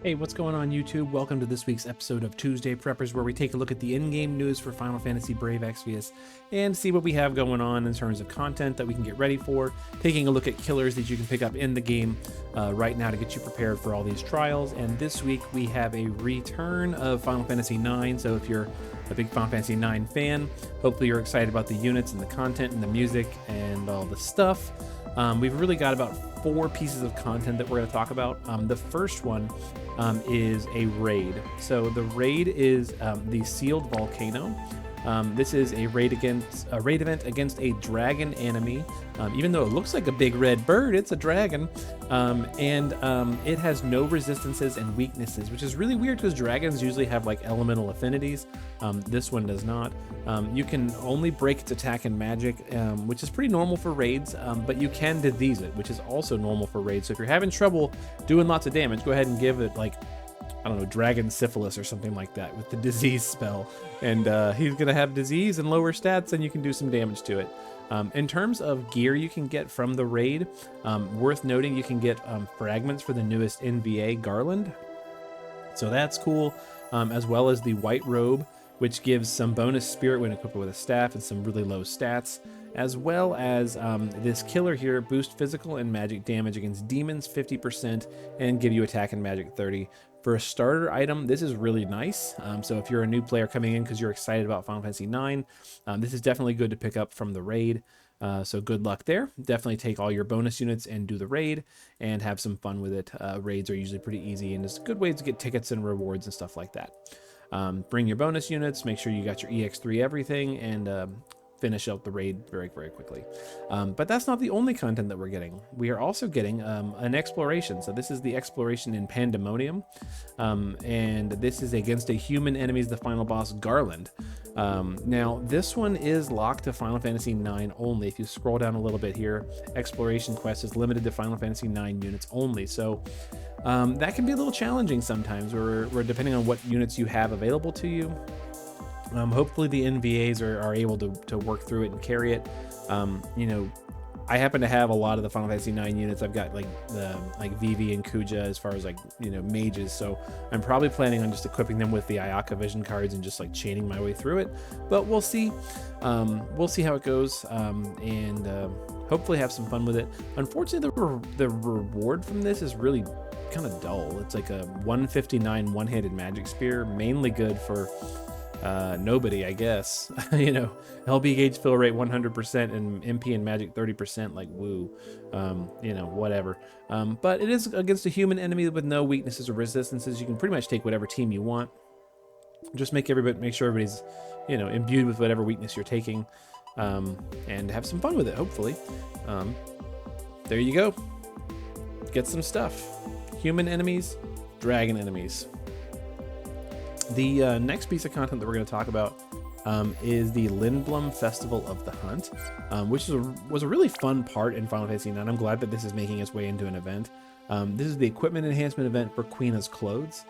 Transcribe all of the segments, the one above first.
Hey, what's going on YouTube? Welcome to this week's episode of Tuesday Preppers, where we take a look at the in-game news for Final Fantasy Brave Exvius and see what we have going on in terms of content that we can get ready for, taking a look at killers that you can pick up in the game right now to get you prepared for all these trials. And this week we have a return of Final Fantasy IX, so if you're a big Final Fantasy IX fan, hopefully you're excited about the units and the content and the music and all the stuff. We've really got about 4 pieces of content that we're going to talk about. The first one is a raid. So the raid is the Sealed Volcano. This is a raid event against a dragon enemy. Even though it looks like a big red bird, it's a dragon, and it has no resistances and weaknesses, which is really weird because dragons usually have like elemental affinities. This one does not. You can only break its attack and magic, which is pretty normal for raids, but you can disease it, which is also normal for raids. So if you're having trouble doing lots of damage, go ahead and give it like, I don't know, dragon syphilis or something like that with the disease spell, and he's gonna have disease and lower stats, and you can do some damage to it. In terms of gear you can get from the raid, worth noting, you can get fragments for the newest NVA Garland, so that's cool, as well as the white robe, which gives some bonus spirit when equipped with a staff and some really low stats, as well as this killer here, boost physical and magic damage against demons 50% and give you attack and magic 30. For a starter item, this is really nice. So if you're a new player coming in because you're excited about Final Fantasy IX, this is definitely good to pick up from the raid. So good luck there. Definitely take all your bonus units and do the raid and have some fun with it. Raids are usually pretty easy and just good ways to get tickets and rewards and stuff like that. Bring your bonus units, make sure you got your EX3 everything, and finish out the raid very, very quickly. But that's not the only content that we're getting. We are also getting an exploration. So this is the exploration in Pandemonium, and this is against a human enemy's the final boss, Garland. Now this one is locked to Final Fantasy IX only. If you scroll down a little bit here, exploration quest is limited to Final Fantasy IX units only. So that can be a little challenging sometimes, where depending on what units you have available to you. Hopefully the NVAs are able to work through it and carry it. You know, I happen to have a lot of the Final Fantasy IX units. I've got like Vivi and Kuja as far as like, you know, mages. So I'm probably planning on just equipping them with the Ayaka Vision cards and just like chaining my way through it. But we'll see. We'll see how it goes, and hopefully have some fun with it. Unfortunately, the reward from this is really kind of dull. It's like a 159 one-handed magic spear, mainly good for nobody, I guess. You know, LB gauge fill rate 100% and MP and magic 30%, like woo. You know, whatever. But it is against a human enemy with no weaknesses or resistances. You can pretty much take whatever team you want. Just make sure everybody's, you know, imbued with whatever weakness you're taking, and have some fun with it, hopefully. There you go. Get some stuff. Human enemies, dragon enemies. The next piece of content that we're going to talk about is the Lindblom Festival of the Hunt, which was a really fun part in Final Fantasy IX. I'm glad that this is making its way into an event. This is the equipment enhancement event for Queena's clothes.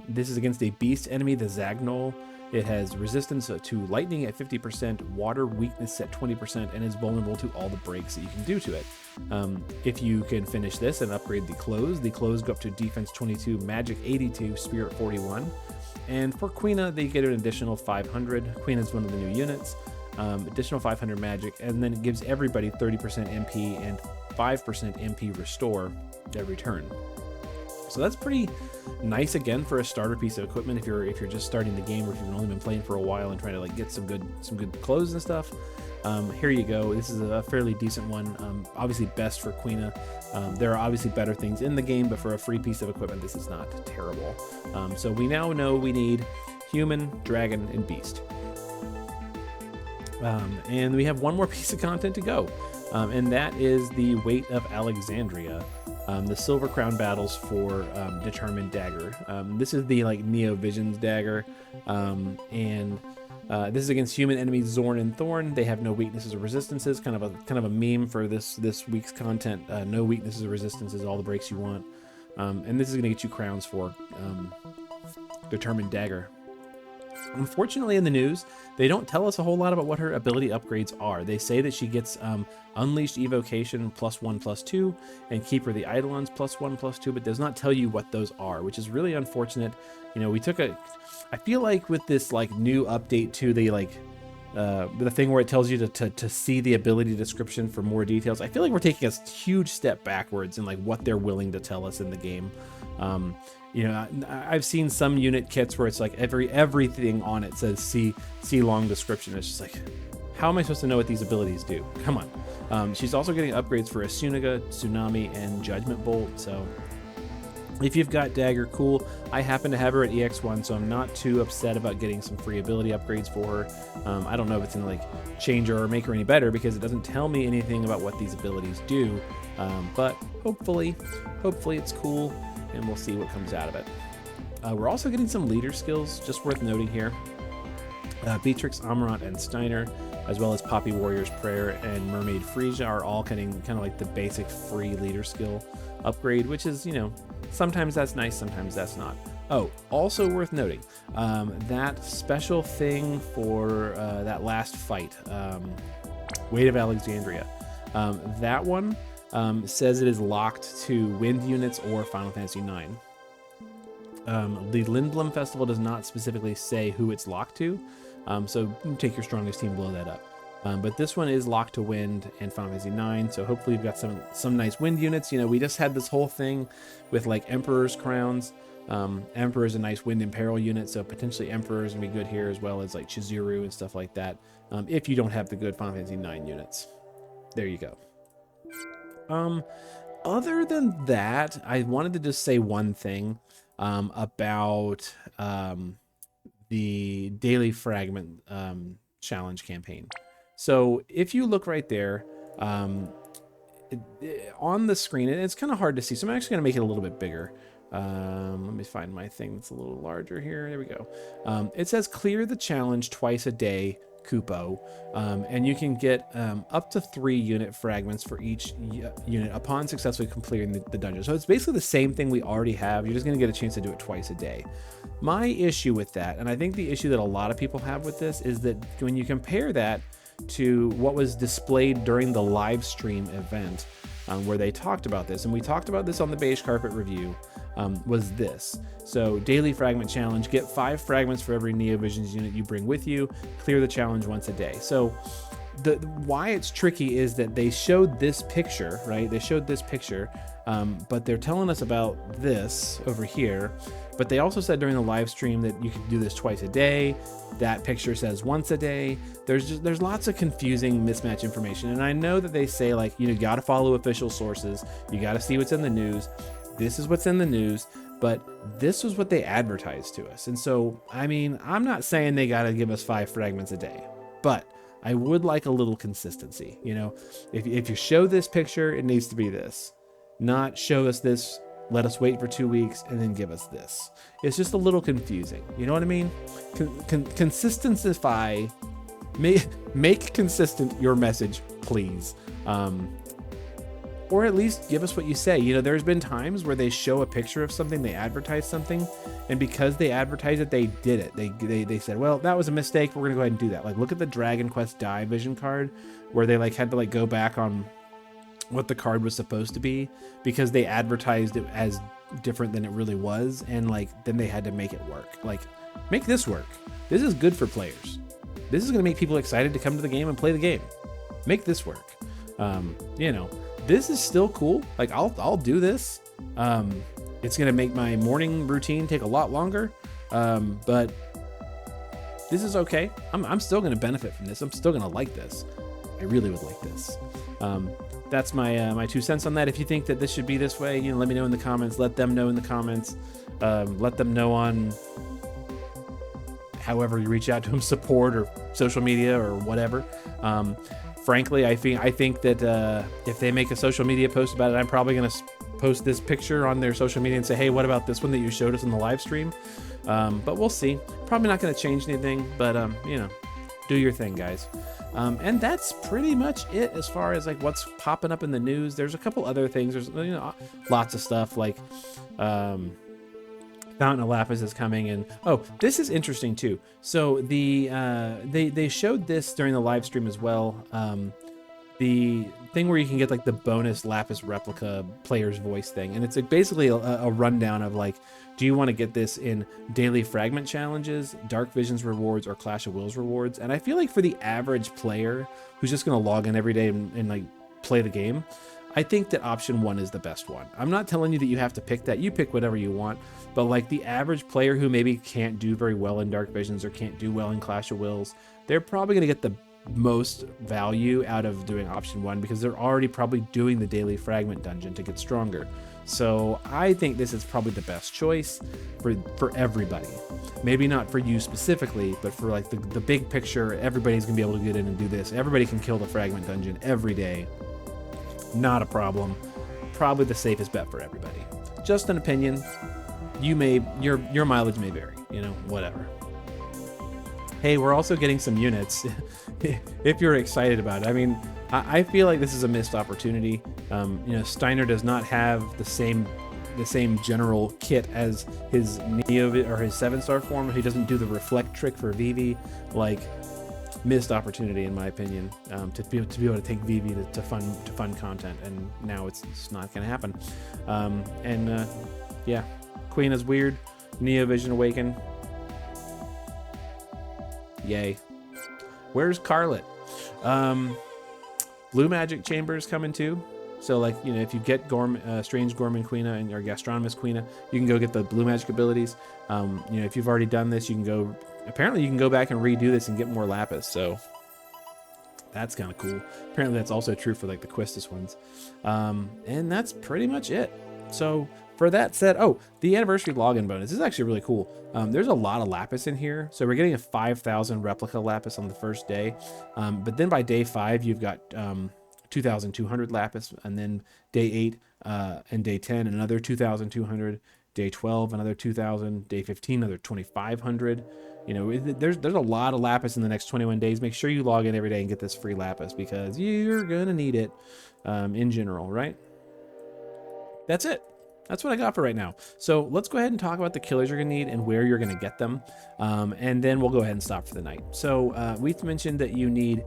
This is against a beast enemy, the Zagnol. It has resistance to lightning at 50%, water weakness at 20%, and is vulnerable to all the breaks that you can do to it. If you can finish this and upgrade the clothes go up to defense 22, magic 82, spirit 41. And for Quina, they get an additional 500. Quina is one of the new units. Additional 500 magic, and then it gives everybody 30% MP and 5% MP restore every turn. So that's pretty nice again for a starter piece of equipment if you're just starting the game, or if you've only been playing for a while and trying to like get some good clothes and stuff. Here you go. This is a fairly decent one. Obviously best for Quina. There are obviously better things in the game, but for a free piece of equipment, this is not terrible. So we now know we need human, dragon, and beast. And we have one more piece of content to go, and that is the Weight of Alexandria. The Silver Crown battles for Determined Dagger. This is the like Neo Visions dagger, and this is against human enemies Zorn and Thorn. They have no weaknesses or resistances. Kind of a meme for this week's content. No weaknesses or resistances, all the breaks you want. And this is going to get you crowns for Determined Dagger. Unfortunately, in the news, they don't tell us a whole lot about what her ability upgrades are. They say that she gets Unleashed Evocation +1/+2 and Keeper the Eidolons +1/+2, but does not tell you what those are, which is really unfortunate. You know, I feel like with this like new update too, they like the thing where it tells you to see the ability description for more details. I feel like we're taking a huge step backwards in like what they're willing to tell us in the game. You know, I've seen some unit kits where it's like everything on it says see long description. It's just like, how am I supposed to know what these abilities do? Come on. She's also getting upgrades for Asunaga, Tsunami, and Judgment Bolt. So if you've got Dagger, cool. I happen to have her at EX1, so I'm not too upset about getting some free ability upgrades for her. I don't know if it's gonna like change her or make her any better because it doesn't tell me anything about what these abilities do. But hopefully it's cool, and we'll see what comes out of it. We're also getting some leader skills, just worth noting here. Beatrix, Amarant, and Steiner, as well as Poppy Warrior's Prayer and Mermaid Frisia are all getting kind of like the basic free leader skill upgrade, which is, you know, sometimes that's nice, sometimes that's not. Oh, also worth noting, that special thing for that last fight, Weight of Alexandria, that one says it is locked to wind units or Final Fantasy IX. The Lindblom Festival does not specifically say who it's locked to, so take your strongest team, blow that up. But this one is locked to wind and Final Fantasy IX, so hopefully you've got some nice wind units. You know, we just had this whole thing with like Emperor's Crowns. Emperor is a nice wind and peril unit, so potentially Emperor is gonna be good here, as well as like Chizuru and stuff like that, if you don't have the good Final Fantasy IX units. There you go. Other than that, I wanted to just say one thing about the daily fragment challenge campaign. So if you look right there on the screen, and it's kind of hard to see, so I'm actually going to make it a little bit bigger. Let me find my thing that's a little larger here. There we go. It says clear the challenge twice a day, Kupo, and you can get up to 3 unit fragments for each unit upon successfully completing the dungeon. So it's basically the same thing we already have. You're just going to get a chance to do it twice a day. My issue with that, and I think the issue that a lot of people have with this, is that when you compare that to what was displayed during the live stream event, where they talked about this, and we talked about this on the beige carpet review, was this. So daily fragment challenge, get 5 fragments for every Neovisions unit you bring with you, clear the challenge once a day. So why it's tricky is that they showed this picture, right? They showed this picture, but they're telling us about this over here. But they also said during the live stream that you could do this twice a day. That picture says once a day. There's lots of confusing mismatch information. And I know that they say, like, you got to follow official sources. You got to see what's in the news. This is what's in the news, but this was what they advertised to us. And so, I mean, I'm not saying they got to give us 5 fragments a day, but I would like a little consistency. You know, if you show this picture, it needs to be this, not show us this, let us wait for 2 weeks, and then give us this. It's just a little confusing. You know what I mean? Consistency, make consistent your message, please. Or at least give us what you say. You know, there's been times where they show a picture of something, they advertise something, and because they advertised it, they did it. They said, well, that was a mistake, we're gonna go ahead and do that. Like, look at the Dragon Quest Die vision card, where they like had to like go back on what the card was supposed to be because they advertised it as different than it really was, and like then they had to make it work. Like, make this work. This is good for players. This is gonna make people excited to come to the game and play the game. Make this work. You know, this is still cool. Like, I'll do this. It's gonna make my morning routine take a lot longer, but this is okay. I'm still gonna benefit from this. I'm still gonna like this. I really would like this. That's my 2 cents on that. If you think that this should be this way, let me know in the comments. Let them know in the comments. Let them know on however you reach out to them, support or social media or whatever. Frankly, I think that if they make a social media post about it, I'm probably going to post this picture on their social media and say, hey, what about this one that you showed us in the live stream? But we'll see. Probably not going to change anything, but do your thing, guys. And that's pretty much it as far as like what's popping up in the news. There's a couple other things. There's lots of stuff like Fountain of Lapis is coming, and oh, this is interesting too. So the they showed this during the live stream as well. The thing where you can get like the bonus Lapis replica player's voice thing, and it's like basically a rundown of like, do you want to get this in daily fragment challenges, Dark Visions rewards, or Clash of Wills rewards? And I feel like for the average player who's just going to log in every day and like play the game, I think that option 1 is the best one. I'm not telling you that you have to pick that. You pick whatever you want. But like the average player who maybe can't do very well in Dark Visions or can't do well in Clash of Wills, they're probably going to get the most value out of doing option 1 because they're already probably doing the daily fragment dungeon to get stronger. So I think this is probably the best choice for everybody. Maybe not for you specifically, but for like the big picture, everybody's gonna be able to get in and do this. Everybody can kill the fragment dungeon every day. Not a problem. Probably the safest bet for everybody. Just an opinion. Your mileage may vary, you know, whatever. Hey, we're also getting some units if you're excited about it. I mean, I feel like this is a missed opportunity. You know, Steiner does not have the same general kit as his Neo or his 7-star form. He doesn't do the reflect trick for Vivi. Like, missed opportunity in my opinion, to be able to take Vivi to fun content, and now it's not going to happen. Yeah, Queen is weird. Neo Vision Awaken. Yay. Where's Carlet? Blue Magic Chambers coming too. So like, you know, if you get Strange Gorman Queena and your Gastronomus Queena, you can go get the blue magic abilities. You know, if you've already done this, you can go, apparently you can go back and redo this and get more Lapis. So that's kind of cool. Apparently that's also true for like the Quistis ones. And that's pretty much it. So for that said, oh, the anniversary login bonus is actually really cool. There's a lot of Lapis in here. So we're getting a 5,000 replica Lapis on the first day. But then by day 5, you've got 2,200 Lapis. And then day 8 and day 10, another 2,200. Day 12, another 2,000. Day 15, another 2,500. You know, there's a lot of Lapis in the next 21 days. Make sure you log in every day and get this free Lapis because you're going to need it in general, right? That's it. That's what I got for right now. So let's go ahead and talk about the killers you're gonna need and where you're gonna get them. And then we'll go ahead and stop for the night. So we've mentioned that you need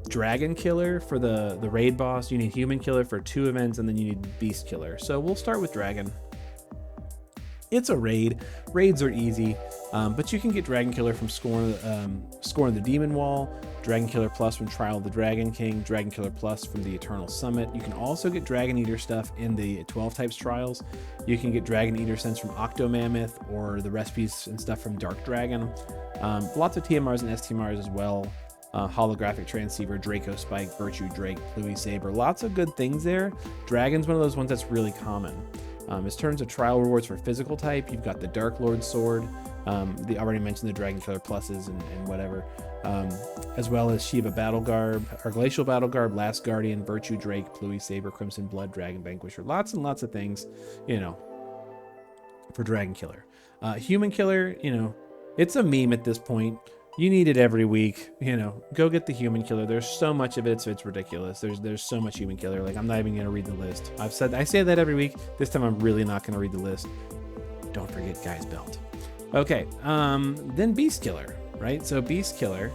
Dragon Killer for the raid boss, you need Human Killer for 2 events, and then you need Beast Killer. So we'll start with Dragon. It's a raid. Raids are easy, but you can get Dragon Killer from Scorn the Demon Wall, Dragon Killer Plus from Trial of the Dragon King, Dragon Killer Plus from the Eternal Summit. You can also get Dragon Eater stuff in the 12 types trials. You can get Dragon Eater sense from Octomammoth or the recipes and stuff from Dark Dragon. Lots of TMRs and STMRs as well. Holographic Transceiver, Draco Spike, Virtue Drake, Pluie Saber. Lots of good things there. Dragon's one of those ones that's really common. In terms of trial rewards for physical type, you've got the Dark Lord Sword. I already mentioned the Dragon Killer Pluses and whatever. As well as Shiva Battle Garb, or Glacial Battle Garb, Last Guardian, Virtue Drake, Pluie Saber, Crimson Blood, Dragon Vanquisher. Lots and lots of things, you know, for Dragon Killer. Human Killer, you know, it's a meme at this point. You need it every week, you know, go get the Human Killer. There's so much of it, it's ridiculous. There's so much Human Killer. Like, I'm not even going to read the list. I say that every week. This time I'm really not going to read the list. Don't forget Guy's Belt. Okay, then Beast Killer, right? So Beast Killer,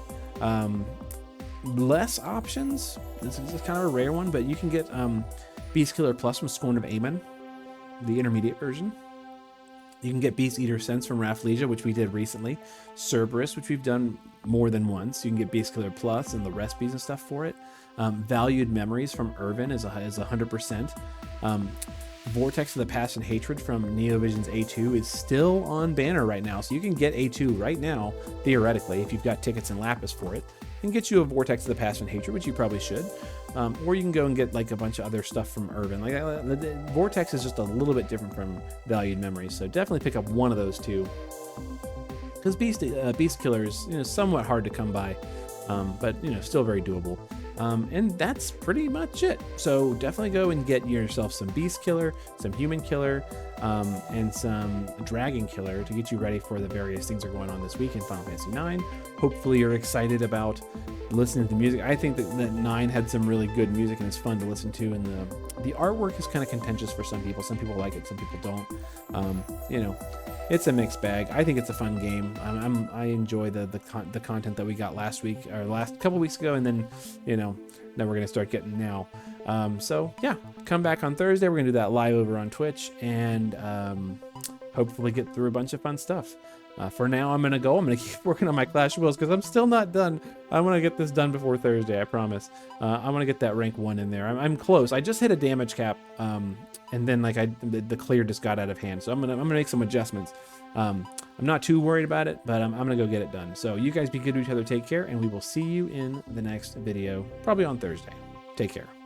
less options. This is kind of a rare one, but you can get Beast Killer Plus from Scorn of Aemon, the intermediate version. You can get Beast Eater Sense from Rafflesia, which we did recently. Cerberus, which we've done more than once. You can get Beast Killer Plus and the recipes and stuff for it. Valued Memories from Irvin is 100%. Vortex of the Past and Hatred from Neovision's A2 is still on banner right now. So you can get A2 right now, theoretically, if you've got tickets and Lapis for it. And get you a Vortex of the Past and Hatred, which you probably should. Or you can go and get like a bunch of other stuff from Irvin. Like Vortex is just a little bit different from Valued Memories, so definitely pick up one of those two. Because Beast Killer is, you know, somewhat hard to come by, but you know, still very doable. And that's pretty much it. So definitely go and get yourself some beast killer, some human killer, and some dragon killer to get you ready for the various things that are going on this week in Final Fantasy 9. Hopefully you're excited about listening to the music. I think that 9 had some really good music and it's fun to listen to, and the artwork is kind of contentious for some people. Some people like it, some people don't. You know, it's a mixed bag. I think it's a fun game. I enjoy the content that we got last week or last couple weeks ago, and then now we're gonna start getting now. So yeah, come back on Thursday. We're gonna do that live over on Twitch, and hopefully get through a bunch of fun stuff. For now, I'm gonna keep working on my Clash of Wills because I'm still not done. I want to get this done before Thursday, I promise. I want to get that rank 1 in there. I'm close. I just hit a damage cap, and then the clear just got out of hand. So I'm gonna make some adjustments. I'm not too worried about it, but I'm gonna go get it done. So you guys be good to each other. Take care, and we will see you in the next video, probably on Thursday. Take care.